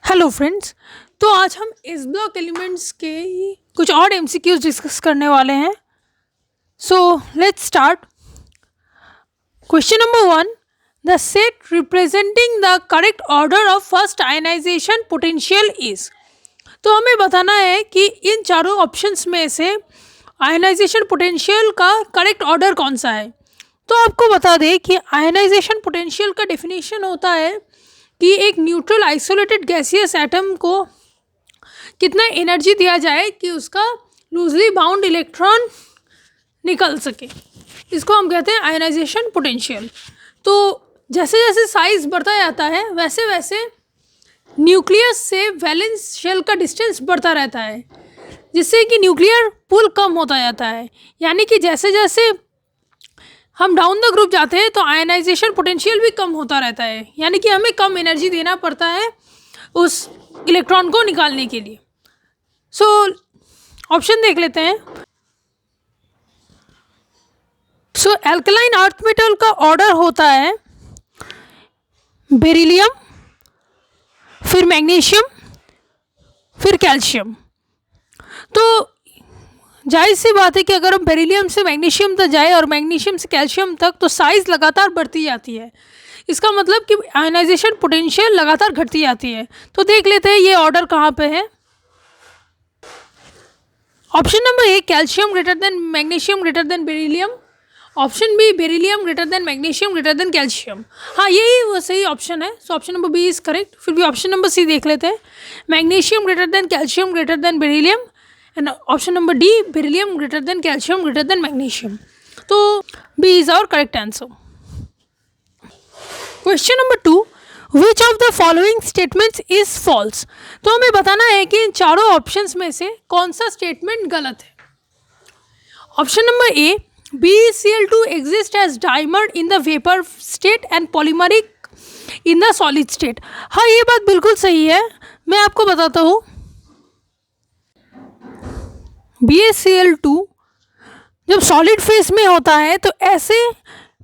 Hello friends. तो आज हम इस ब्लॉक एलिमेंट्स के ही कुछ और एमसीक्यूज डिस्कस करने वाले हैं। So let's start. Question number 1, the set representing the correct order of first ionization potential is. तो हमें बताना है कि इन चारों ऑप्शंस में से आयनाइजेशन पोटेंशियल का करेक्ट ऑर्डर कौन सा है। तो आपको बता दें कि आयनाइजेशन पोटेंशियल का डेफिनेशन होता है कि एक न्यूट्रल आइसोलेटेड गैसियस एटम को कितना एनर्जी दिया जाए कि उसका लूजली बाउंड इलेक्ट्रॉन निकल सके। इसको हम कहते हैं आयनाइजेशन पोटेंशियल। तो जैसे जैसे साइज बढ़ता जाता है वैसे वैसे न्यूक्लियस से वैलेंस शेल का डिस्टेंस बढ़ता रहता है, जिससे कि न्यूक्लियर पुल कम होता जाता है। यानी कि जैसे जैसे हम डाउन द ग्रुप जाते हैं तो आयनाइजेशन पोटेंशियल भी कम होता रहता है, यानी कि हमें कम एनर्जी देना पड़ता है उस इलेक्ट्रॉन को निकालने के लिए। सो ऑप्शन देख लेते हैं। सो एल्कलाइन अर्थ मेटल का ऑर्डर होता है बेरिलियम, फिर मैग्नीशियम, फिर कैल्शियम। तो जाहिर सी बात है कि अगर हम बेरिलियम से मैग्नीशियम तक जाए और मैग्नीशियम से कैल्शियम तक तो साइज़ लगातार बढ़ती जाती है। इसका मतलब कि आयनाइजेशन पोटेंशियल लगातार घटती जाती है। तो देख लेते हैं ये ऑर्डर कहाँ पे है। Option number A, calcium greater than magnesium greater than beryllium. Option B, beryllium greater than magnesium greater than calcium. हाँ, यही वो सही ऑप्शन है। So option number B is correct. फिर भी ऑप्शन नंबर सी देख लेते हैं, magnesium greater than calcium greater than beryllium, and option number D, beryllium greater than calcium greater than magnesium. तो B is our correct answer. Question number 2, which of the following statements is false. तो हमें बताना है कि इन चारों options में से कौन सा स्टेटमेंट गलत है। Option number A, BeCl2 exist as diamond in the vapour state and polymeric in the solid state. हाँ, ये बात बिल्कुल सही है। मैं आपको बताता हूँ, BeCl2 जब सॉलिड फेस में होता है तो ऐसे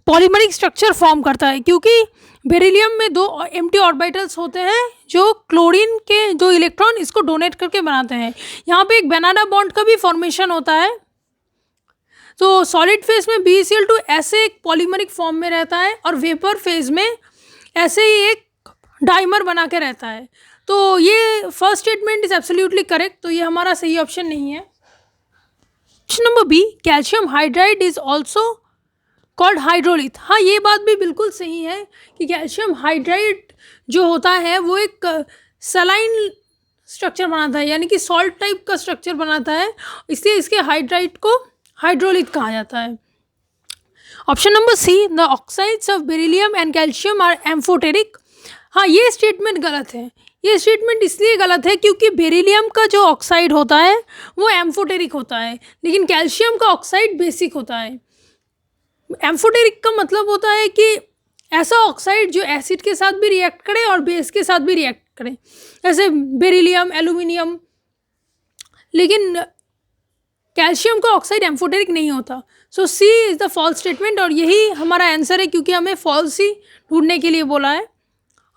पॉलीमरिक स्ट्रक्चर फॉर्म करता है, क्योंकि बेरिलियम में 2 एम्प्टी ऑर्बिटल्स होते हैं जो क्लोरीन के 2 इलेक्ट्रॉन इसको डोनेट करके बनाते हैं। यहाँ पे एक बनाना बॉन्ड का भी फॉर्मेशन होता है। तो सॉलिड फेज में BeCl2 ऐसे एक पॉलीमरिक फॉर्म में रहता है और वेपर फेज में ऐसे ही एक डाइमर बना के रहता है। तो ये first statement is absolutely correct. तो ये हमारा सही ऑप्शन नहीं है। Option number B, calcium hydride is also called hydrolith. हाँ, ये बात भी बिल्कुल सही है कि कैल्शियम हाइड्राइड जो होता है वो एक सलाइन स्ट्रक्चर बनाता है, यानी कि सॉल्ट टाइप का स्ट्रक्चर बनाता है, इसलिए इसके हाइड्राइड को हाइड्रोलिथ कहा जाता है। Option number C, the oxides of beryllium and calcium are amphoteric. हाँ, ये स्टेटमेंट गलत है। ये स्टेटमेंट इसलिए गलत है क्योंकि बेरिलियम का जो ऑक्साइड होता है वो एम्फोटेरिक होता है, लेकिन कैल्शियम का ऑक्साइड बेसिक होता है। एम्फोटेरिक का मतलब होता है कि ऐसा ऑक्साइड जो एसिड के साथ भी रिएक्ट करे और बेस के साथ भी रिएक्ट करे, जैसे बेरिलियम, एल्यूमिनियम। लेकिन कैल्शियम का ऑक्साइड एम्फोटेरिक नहीं होता। सो सी इज़ द फॉल्स स्टेटमेंट, और यही हमारा आंसर है क्योंकि हमें फॉल्स ही ढूंढने के लिए बोला है।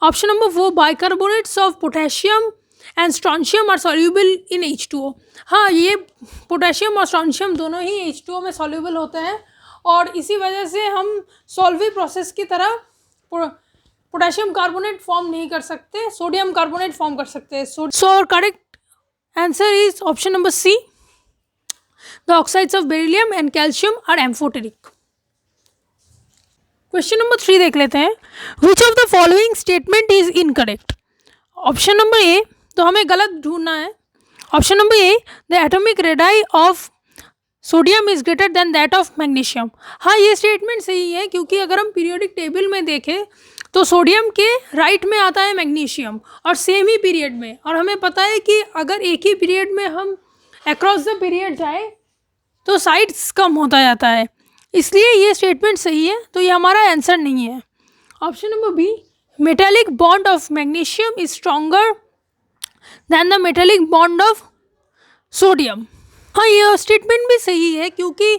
Option number 4, bicarbonates of potassium and strontium are soluble in H2O। हाँ, ये पोटेशियम और स्ट्रॉन्शियम दोनों ही H2O में सॉल्यूबल होते हैं, और इसी वजह से हम सॉल्वी प्रोसेस की तरह पोटेशियम कार्बोनेट फॉर्म नहीं कर सकते, सोडियम कार्बोनेट फॉर्म कर सकते हैं। So correct answer is option number C, the oxides of beryllium and calcium are amphoteric. Question number 3 देख लेते हैं, which of the following statement is incorrect. Option number A, तो हमें गलत ढूंढना है। Option number A, the atomic radii of sodium is greater than that of magnesium. हाँ, ये स्टेटमेंट सही है क्योंकि अगर हम पीरियोडिक टेबल में देखें तो सोडियम के राइट में आता है मैग्नीशियम, और सेम ही पीरियड में। और हमें पता है कि अगर एक ही पीरियड में हम अक्रॉस द पीरियड जाए तो साइड्स कम होता जाता है, इसलिए ये स्टेटमेंट सही है। तो ये हमारा आंसर नहीं है। Option number B, metallic bond of magnesium is stronger than the metallic bond of sodium. हाँ, ये स्टेटमेंट भी सही है क्योंकि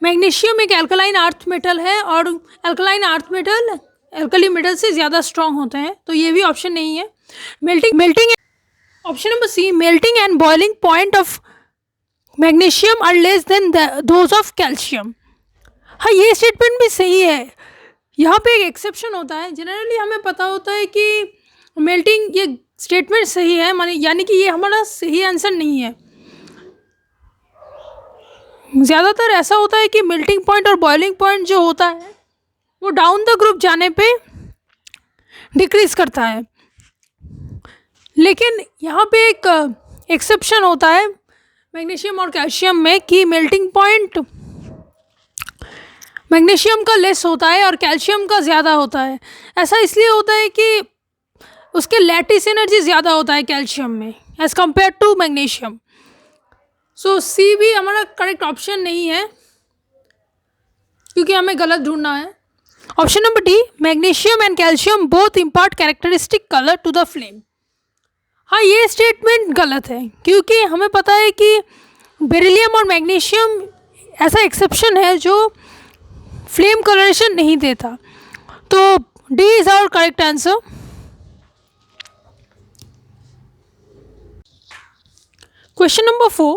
मैग्नीशियम एक एल्कलाइन अर्थ मेटल है, और alkaline earth metal alkali metal से ज़्यादा स्ट्रॉन्ग होते हैं, तो ये भी ऑप्शन नहीं है। Melting option number C, melting and boiling point of magnesium are less than those of calcium. हाँ, ये स्टेटमेंट भी सही है। यहाँ पे एक एक्सेप्शन होता है। जनरली हमें पता होता है कि मेल्टिंग, ये स्टेटमेंट सही है, माने यानी कि ये हमारा सही आंसर नहीं है। ज़्यादातर ऐसा होता है कि मेल्टिंग पॉइंट और बॉइलिंग पॉइंट जो होता है वो डाउन द ग्रुप जाने पे डिक्रीज़ करता है, लेकिन यहाँ पे एक एक्सेप्शन होता है मैग्नीशियम और कैल्शियम में कि मेल्टिंग पॉइंट मैग्नीशियम का लेस होता है और कैल्शियम का ज़्यादा होता है। ऐसा इसलिए होता है कि उसके लैटिस एनर्जी ज़्यादा होता है कैल्शियम में एज़ कम्पेयर टू मैग्नीशियम। सो सी भी हमारा करेक्ट ऑप्शन नहीं है, क्योंकि हमें गलत ढूंढना है। Option number D, magnesium and calcium both impart characteristic colour to the flame. हाँ, ये स्टेटमेंट गलत है, क्योंकि हमें पता है कि बेरिलियम और मैग्नीशियम ऐसा एक्सेप्शन है जो फ्लेम कलरेशन नहीं देता। तो D is our correct answer. Question number 4.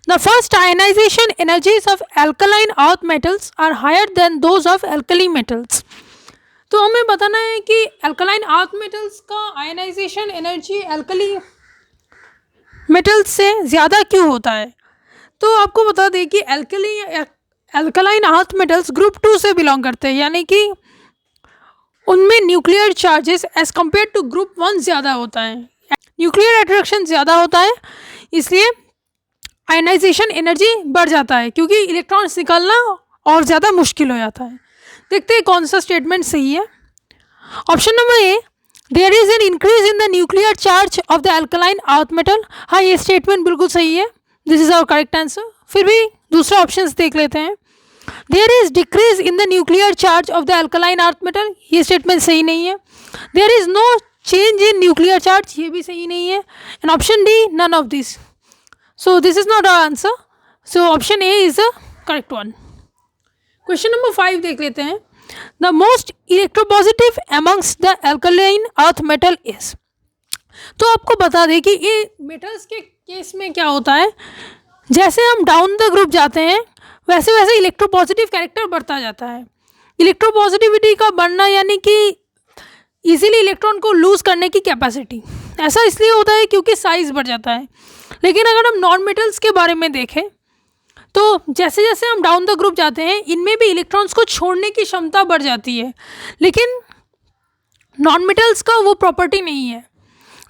The first ionization energies of alkaline earth metals are higher than those of alkali metals. तो हमें बताना है कि alkaline earth metals का ionization energy alkali metals से ज़्यादा क्यों होता है। तो आपको बता दें कि alkaline earth metals ग्रुप 2 से बिलोंग करते हैं, यानी कि उनमें nuclear charges as compare to group 1 ज़्यादा होता है। न्यूक्लियर अट्रैक्शन ज़्यादा होता है, इसलिए आयनाइजेशन एनर्जी बढ़ जाता है, क्योंकि इलेक्ट्रॉन्स निकालना और ज़्यादा मुश्किल हो जाता है। देखते हैं कौन सा स्टेटमेंट सही है। Option number A, there is an increase in the nuclear charge of the alkaline earth metal. हाँ, ये स्टेटमेंट बिल्कुल सही है, this is our correct answer. फिर भी दूसरा ऑप्शन देख लेते हैं। There is decrease in the nuclear charge of the alkaline earth metal, ये स्टेटमेंट सही नहीं है। There is no change in nuclear charge, ये भी सही नहीं है। And option D, none of this. So this is not our answer. So option A is the correct one. Question number 5 देख लेते हैं। The most electropositive amongst the alkaline earth metal is. तो आपको बता दें कि ये मेटल्स के केस में क्या होता है, जैसे हम डाउन द ग्रुप जाते हैं वैसे वैसे इलेक्ट्रोपॉजिटिव कैरेक्टर बढ़ता जाता है। इलेक्ट्रोपॉजिटिविटी का बढ़ना यानी कि इजीली इलेक्ट्रॉन को लूज़ करने की कैपेसिटी। ऐसा इसलिए होता है क्योंकि साइज़ बढ़ जाता है। लेकिन अगर हम नॉन मेटल्स के बारे में देखें तो जैसे जैसे हम डाउन द ग्रुप जाते हैं इनमें भी इलेक्ट्रॉन्स को छोड़ने की क्षमता बढ़ जाती है, लेकिन नॉन मेटल्स का वो प्रॉपर्टी नहीं है।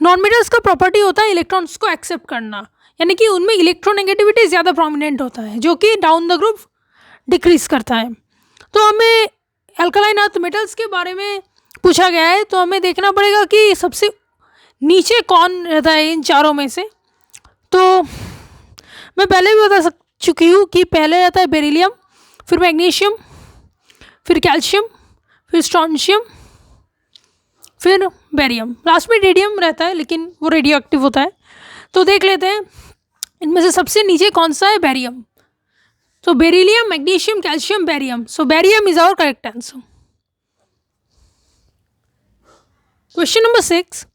नॉन मेटल्स का प्रॉपर्टी होता है इलेक्ट्रॉन्स को एक्सेप्ट करना, यानी कि उनमें इलेक्ट्रोनेगेटिविटी ज़्यादा प्रोमिनेंट होता है, जो कि डाउन द ग्रुप डिक्रीज़ करता है। तो हमें अल्कलाइन अर्थ मेटल्स के बारे में पूछा गया है, तो हमें देखना पड़ेगा कि सबसे नीचे कौन रहता है इन चारों में से। तो मैं पहले भी बता चुकी हूँ कि पहले रहता है बेरिलियम, फिर मैग्नीशियम, फिर कैल्शियम, फिर स्ट्रोंशियम, फिर बेरियम, लास्ट में रेडियम रहता है, लेकिन वो रेडियो एक्टिव होता है। तो देख लेते हैं इनमें से सबसे नीचे कौन सा है, बेरियम। तो beryllium, magnesium, calcium, barium. So barium is our correct answer. Question number 6,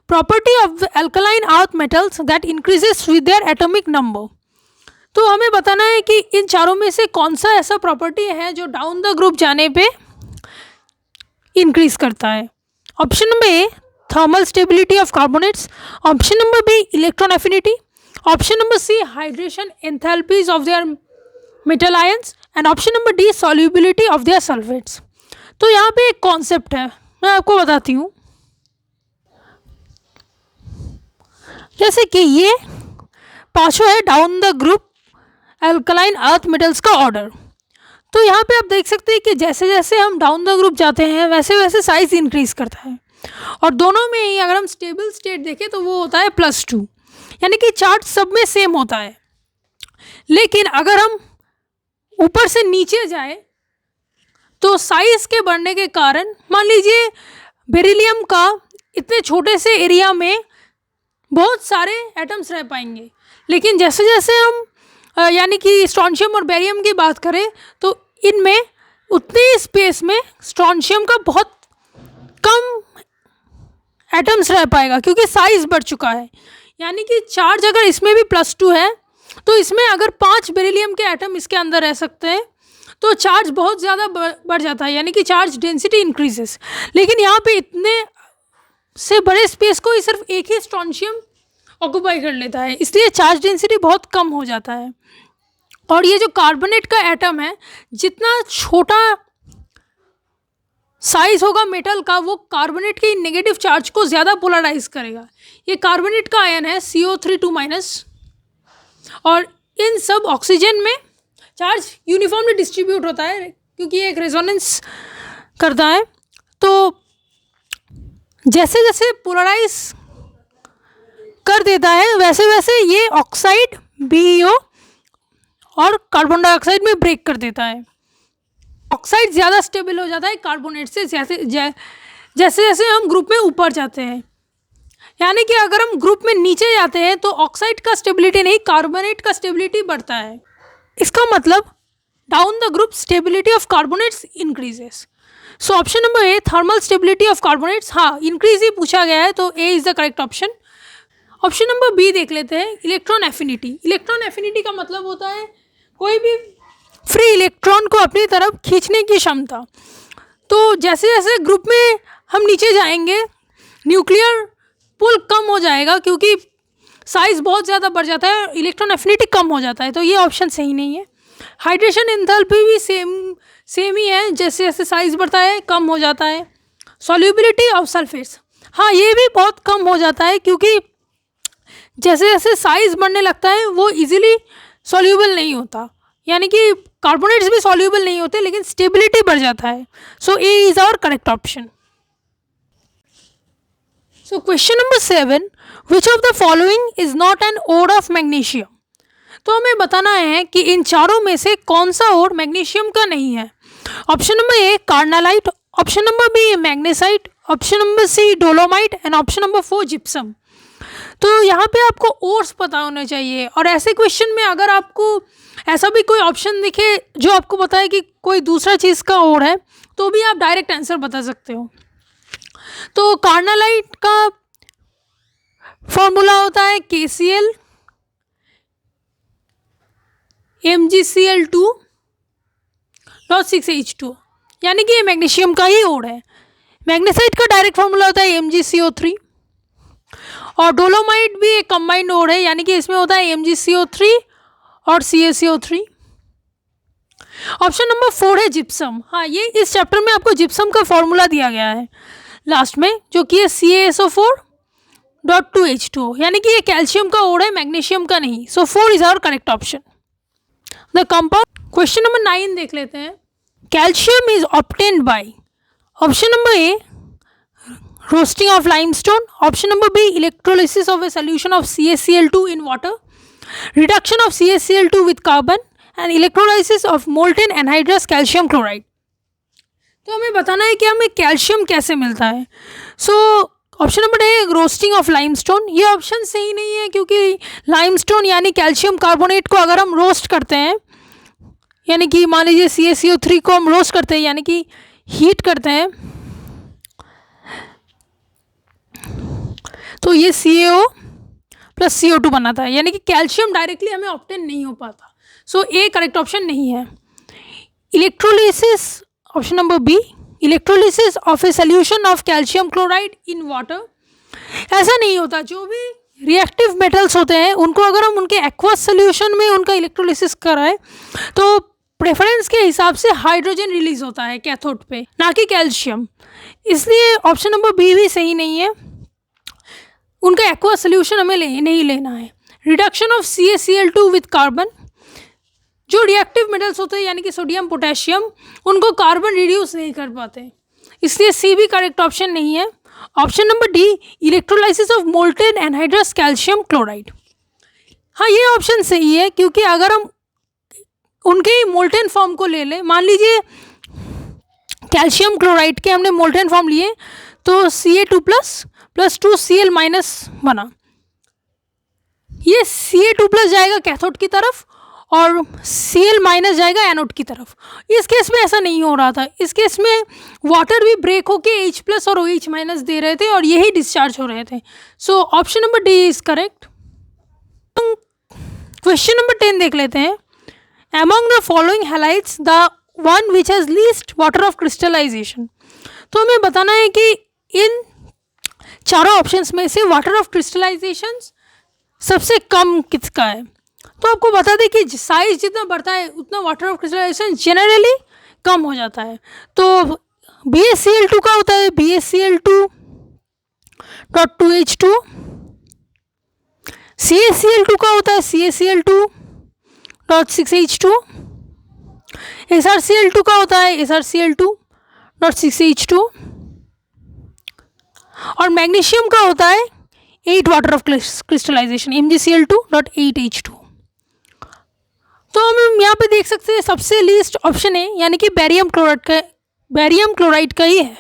property of alkaline earth metals that increases with their atomic number. तो हमें बताना है कि इन चारों में से कौन सा ऐसा प्रॉपर्टी है जो डाउन द ग्रुप जाने पे इंक्रीज करता है। Option number A, thermal stability of carbonates. Option number B, electron affinity. Option number C, hydration enthalpies of their metal ions. And option number D, solubility of their sulphates. तो यहाँ पे एक concept है, मैं आपको बताती हूँ। जैसे कि ये पांचों है down the group alkaline earth metals का ऑर्डर। तो यहाँ पे आप देख सकते हैं कि जैसे जैसे हम डाउन द ग्रुप जाते हैं वैसे वैसे साइज इंक्रीज करता है, और दोनों में ही अगर हम स्टेबल स्टेट देखें तो वो होता है +2, यानी कि चार्ज सब में सेम होता है। लेकिन अगर हम ऊपर से नीचे जाए तो साइज के बढ़ने के कारण, मान लीजिए बेरिलियम का इतने छोटे से एरिया में बहुत सारे एटम्स रह पाएंगे, लेकिन जैसे जैसे हम यानी कि स्ट्रोंशियम और बेरियम की बात करें तो इनमें उतनी स्पेस में स्ट्रोंशियम का बहुत कम एटम्स रह पाएगा क्योंकि साइज बढ़ चुका है। यानी कि चार्ज अगर इसमें भी +2 है तो इसमें अगर 5 बेरिलियम के एटम इसके अंदर रह सकते हैं तो चार्ज बहुत ज़्यादा बढ़ जाता है, यानी कि चार्ज डेंसिटी इंक्रीजेस। लेकिन यहाँ पे इतने से बड़े स्पेस को ही सिर्फ एक ही स्ट्रोंशियम ऑक्यूपाई कर लेता है, इसलिए चार्ज डेंसिटी बहुत कम हो जाता है। और ये जो कार्बोनेट का एटम है, जितना छोटा साइज होगा मेटल का, वो कार्बोनेट के नेगेटिव चार्ज को ज़्यादा पोलराइज करेगा। ये कार्बोनेट का आयन है CO3 और इन सब ऑक्सीजन में चार्ज यूनिफॉर्मली डिस्ट्रीब्यूट होता है क्योंकि ये एक रेजोनेंस करता है। तो जैसे जैसे पोलराइज कर देता है वैसे वैसे ये ऑक्साइड BeO और कार्बन डाइऑक्साइड में ब्रेक कर देता है। ऑक्साइड ज़्यादा स्टेबल हो जाता है कार्बोनेट से जैसे जैसे हम ग्रुप में ऊपर जाते हैं। यानी कि अगर हम ग्रुप में नीचे जाते हैं तो ऑक्साइड का स्टेबिलिटी नहीं, कार्बोनेट का स्टेबिलिटी बढ़ता है। इसका मतलब down the group stability of carbonates increases. So option number A, thermal stability of carbonates, हाँ इंक्रीज ही पूछा गया है तो A is the correct option. Option number B देख लेते हैं, इलेक्ट्रॉन एफिनिटी। इलेक्ट्रॉन एफिनिटी का मतलब होता है कोई भी फ्री इलेक्ट्रॉन को अपनी तरफ खींचने की क्षमता। तो जैसे जैसे ग्रुप में हम नीचे जाएंगे न्यूक्लियर पुल कम हो जाएगा क्योंकि साइज़ बहुत ज़्यादा बढ़ जाता है, इलेक्ट्रॉन एफिनिटी कम हो जाता है, तो ये ऑप्शन सही नहीं है। हाइड्रेशन एंथैल्पी भी सेम ही है, जैसे जैसे साइज़ बढ़ता है कम हो जाता है। सॉल्युबिलिटी ऑफ सल्फेट्स, हाँ ये भी बहुत कम हो जाता है क्योंकि जैसे जैसे साइज़ बढ़ने लगता है वो इजीली सॉल्यूबल नहीं होता, यानी कि कार्बोनेट्स भी सॉल्यूबल नहीं होते लेकिन स्टेबिलिटी बढ़ जाता है। So A is our correct option. So question number 7, which of the following is not an ore of magnesium. तो हमें बताना है कि इन चारों में से कौन सा ओर मैग्नीशियम का नहीं है। Option number A carnallite, option number B magnesite, option number C dolomite and option number 4 gypsum. तो यहाँ पे आपको ओर्स पता होने चाहिए और ऐसे क्वेश्चन में अगर आपको ऐसा भी कोई ऑप्शन दिखे जो आपको पता है कि कोई दूसरा चीज़ का ओर है तो भी आप डायरेक्ट आंसर बता सकते हो। तो कार्नालाइट का फॉर्मूला होता है KCl MgCl2.6H2, यानी कि ये मैग्नीशियम का ही ओर है। मैग्नेसाइट का डायरेक्ट फॉर्मूला होता है MgCO3 और डोलोमाइट भी एक कंबाइंड ओर है, यानी कि इसमें होता है MgCO3 और CaCO3। ऑप्शन नंबर 4 है जिप्सम। हाँ ये इस चैप्टर में आपको जिप्सम का फॉर्मूला दिया गया है लास्ट में, जो कि है CaSO4.2H2, यानी कि ये कैल्शियम का ओर है, मैग्नीशियम का नहीं। So 4 is our correct option. The compound, question number 9 देख लेते हैं। Calcium is obtained by, option number A roasting of limestone, option number B electrolysis of a solution of CaCl2 in water, reduction of CaCl2 with carbon and electrolysis of molten anhydrous calcium chloride. तो हमें बताना है कि हमें calcium कैसे मिलता है। So option number A roasting of limestone, ये ऑप्शन सही नहीं है क्योंकि लाइमस्टोन यानी कैल्शियम कार्बोनेट को अगर हम रोस्ट करते हैं, यानी कि मान लीजिए CaCO3 को हम रोस्ट करते हैं यानी कि हीट करते हैं, तो ये CaO + CO2 बनाता है, यानी कि कैल्शियम डायरेक्टली हमें ऑब्टेन नहीं हो पाता। सो ए करेक्ट ऑप्शन नहीं है। Electrolysis, option number B electrolysis of a solution of calcium chloride in water, ऐसा नहीं होता। जो भी रिएक्टिव मेटल्स होते हैं उनको अगर हम उनके एक्वस सोल्यूशन में उनका इलेक्ट्रोलिसिस कराएं तो प्रेफरेंस के हिसाब से हाइड्रोजन रिलीज होता है कैथोड पे, ना कि कैल्शियम। इसलिए ऑप्शन नंबर बी भी सही नहीं है, उनका एक्वस सोल्यूशन हमें नहीं लेना है। Reduction of CaCl2 with carbon, जो रिएक्टिव मेटल्स होते हैं यानी कि सोडियम पोटेशियम, उनको कार्बन रिड्यूस नहीं कर पाते, इसलिए सी भी करेक्ट ऑप्शन नहीं है। Option number D electrolysis of molten anhydrous calcium chloride, हाँ ये ऑप्शन सही है क्योंकि अगर हम उनके ही मोल्टेन फॉर्म को ले लें, मान लीजिए कैल्शियम क्लोराइड के हमने मोल्टेन फॉर्म लिए तो Ca2+ + 2Cl- बना, ये Ca2+ जाएगा कैथोड की तरफ और Cl माइनस जाएगा एनोड की तरफ। इस केस में ऐसा नहीं हो रहा था, इस केस में वाटर भी ब्रेक होके H प्लस और OH माइनस दे रहे थे और यही डिस्चार्ज हो रहे थे। सो option number D is correct. Question number 10 देख लेते हैं। Among the following halides the one which has least water of crystallization। तो हमें बताना है कि इन चारों ऑप्शंस में से वाटर ऑफ क्रिस्टलाइजेशन सबसे कम किसका है। तो आपको बता दें कि साइज जितना बढ़ता है उतना वाटर ऑफ क्रिस्टलाइजेशन जनरली कम हो जाता है। तो BaCl2 का होता है BaCl2.2H2, CaCl2 का होता है CaCl2.6H2, SrCl2 का होता है SrCl2.6H2 और मैग्नीशियम का होता है 8 वाटर ऑफ क्रिस्टलाइजेशन MgCl2.8H2। तो हम यहाँ पे देख सकते हैं सबसे लीस्ट ऑप्शन है, यानी कि बैरियम क्लोराइड का ही है।